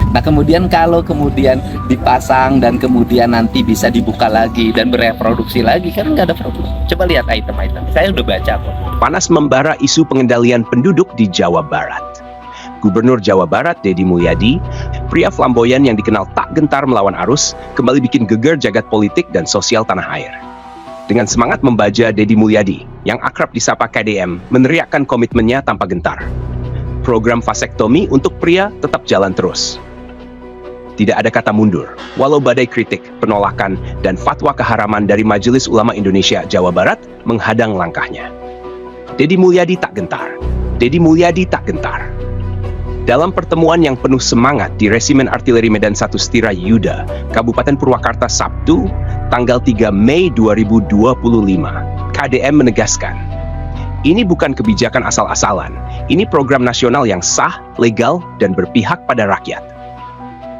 Nah kemudian kalau kemudian dipasang dan kemudian nanti bisa dibuka lagi dan bereproduksi lagi, kan nggak ada problem. Coba lihat item-item, saya udah baca kok. Panas membara isu pengendalian penduduk di Jawa Barat. Gubernur Jawa Barat, Deddy Mulyadi, pria flamboyan yang dikenal tak gentar melawan arus, kembali bikin geger jagat politik dan sosial tanah air. Dengan semangat membaja, Deddy Mulyadi, yang akrab disapa KDM, meneriakkan komitmennya tanpa gentar. Program vasektomi untuk pria tetap jalan terus. Tidak ada kata mundur, walau badai kritik, penolakan, dan fatwa keharaman dari Majelis Ulama Indonesia Jawa Barat menghadang langkahnya. Deddy Mulyadi tak gentar. Deddy Mulyadi tak gentar. Dalam pertemuan yang penuh semangat di Resimen Artileri Medan 1 Setira Yuda, Kabupaten Purwakarta Sabtu, tanggal 3 Mei 2025, KDM menegaskan, ini bukan kebijakan asal-asalan, ini program nasional yang sah, legal, dan berpihak pada rakyat.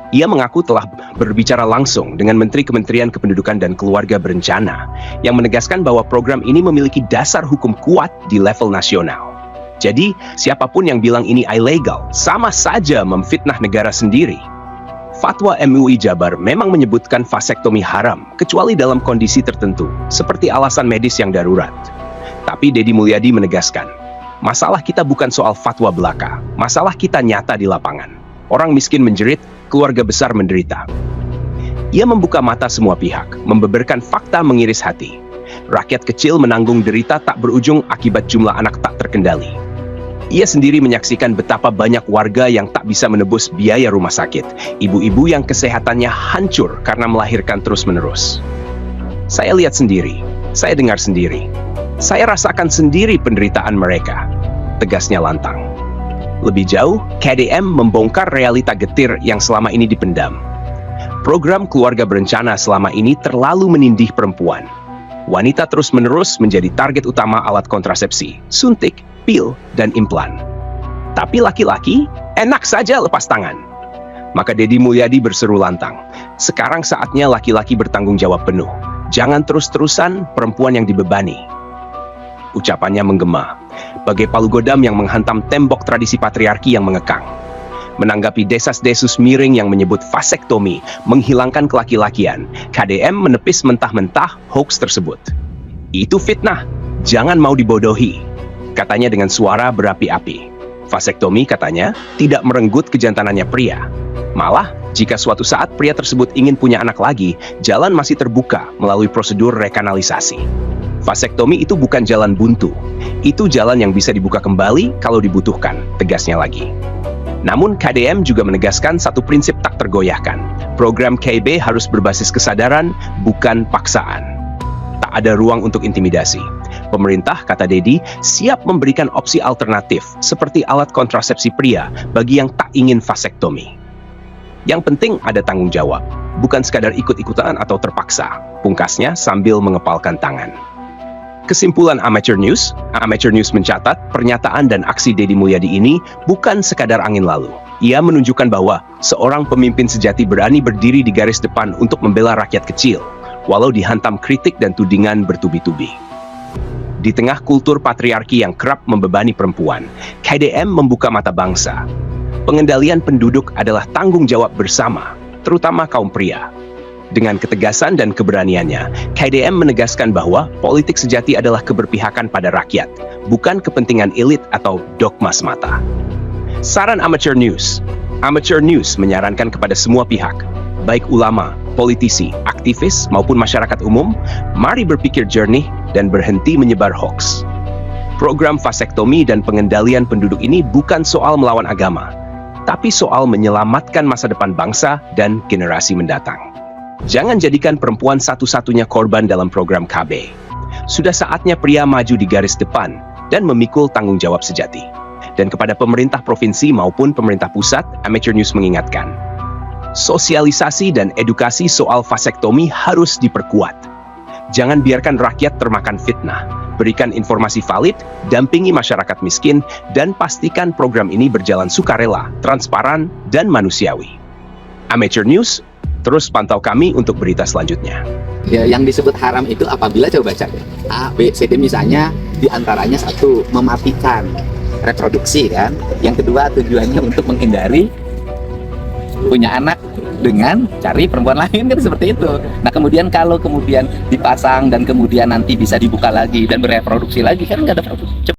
Ia mengaku telah berbicara langsung dengan Menteri Kementerian Kependudukan dan Keluarga Berencana, yang menegaskan bahwa program ini memiliki dasar hukum kuat di level nasional. Jadi, siapapun yang bilang ini ilegal, sama saja memfitnah negara sendiri. Fatwa MUI Jabar memang menyebutkan vasektomi haram, kecuali dalam kondisi tertentu, seperti alasan medis yang darurat. Tapi Deddy Mulyadi menegaskan, masalah kita bukan soal fatwa belaka, masalah kita nyata di lapangan. Orang miskin menjerit, keluarga besar menderita. Ia membuka mata semua pihak, membeberkan fakta mengiris hati. Rakyat kecil menanggung derita tak berujung akibat jumlah anak tak terkendali. Ia sendiri menyaksikan betapa banyak warga yang tak bisa menebus biaya rumah sakit, ibu-ibu yang kesehatannya hancur karena melahirkan terus-menerus. Saya lihat sendiri, saya dengar sendiri, saya rasakan sendiri penderitaan mereka, tegasnya lantang. Lebih jauh, KDM membongkar realita getir yang selama ini dipendam. Program keluarga berencana selama ini terlalu menindih perempuan. Wanita terus-menerus menjadi target utama alat kontrasepsi, suntik, pil, dan implan. Tapi laki-laki enak saja lepas tangan. Maka Deddy Mulyadi berseru lantang, sekarang saatnya laki-laki bertanggung jawab penuh. Jangan terus-terusan perempuan yang dibebani. Ucapannya menggema, bagai palu godam yang menghantam tembok tradisi patriarki yang mengekang. Menanggapi desas-desus miring yang menyebut vasektomi menghilangkan kelaki-lakian, KDM menepis mentah-mentah hoax tersebut. Itu fitnah, jangan mau dibodohi, katanya dengan suara berapi-api. Vasektomi, katanya, tidak merenggut kejantanannya pria. Malah, jika suatu saat pria tersebut ingin punya anak lagi, jalan masih terbuka melalui prosedur rekanalisasi. Vasektomi itu bukan jalan buntu. Itu jalan yang bisa dibuka kembali kalau dibutuhkan, tegasnya lagi. Namun KDM juga menegaskan satu prinsip tak tergoyahkan. Program KB harus berbasis kesadaran, bukan paksaan. Tak ada ruang untuk intimidasi. Pemerintah, kata Deddy, siap memberikan opsi alternatif seperti alat kontrasepsi pria bagi yang tak ingin vasektomi. Yang penting ada tanggung jawab, bukan sekadar ikut-ikutan atau terpaksa, pungkasnya sambil mengepalkan tangan. Kesimpulan Amateur News mencatat pernyataan dan aksi Deddy Mulyadi ini bukan sekadar angin lalu. Ia menunjukkan bahwa seorang pemimpin sejati berani berdiri di garis depan untuk membela rakyat kecil, walau dihantam kritik dan tudingan bertubi-tubi. Di tengah kultur patriarki yang kerap membebani perempuan, KDM membuka mata bangsa. Pengendalian penduduk adalah tanggung jawab bersama, terutama kaum pria. Dengan ketegasan dan keberaniannya, KDM menegaskan bahwa politik sejati adalah keberpihakan pada rakyat, bukan kepentingan elit atau dogma semata. Saran Amateur News menyarankan kepada semua pihak, baik ulama, politisi, aktivis, maupun masyarakat umum, mari berpikir jernih dan berhenti menyebar hoax. Program vasektomi dan pengendalian penduduk ini bukan soal melawan agama, tapi soal menyelamatkan masa depan bangsa dan generasi mendatang. Jangan jadikan perempuan satu-satunya korban dalam program KB. Sudah saatnya pria maju di garis depan dan memikul tanggung jawab sejati. Dan kepada pemerintah provinsi maupun pemerintah pusat, Amateur News mengingatkan, sosialisasi dan edukasi soal vasektomi harus diperkuat. Jangan biarkan rakyat termakan fitnah. Berikan informasi valid, dampingi masyarakat miskin, dan pastikan program ini berjalan sukarela, transparan, dan manusiawi. Amateur News, terus pantau kami untuk berita selanjutnya. Ya, yang disebut haram itu apabila, coba baca A, B, C, D misalnya, diantaranya satu, mematikan reproduksi kan. Yang kedua, tujuannya untuk menghindari punya anak dengan cari perempuan lain, kan seperti itu. Nah kemudian kalau kemudian dipasang dan kemudian nanti bisa dibuka lagi dan bereproduksi lagi, kan nggak ada produksi.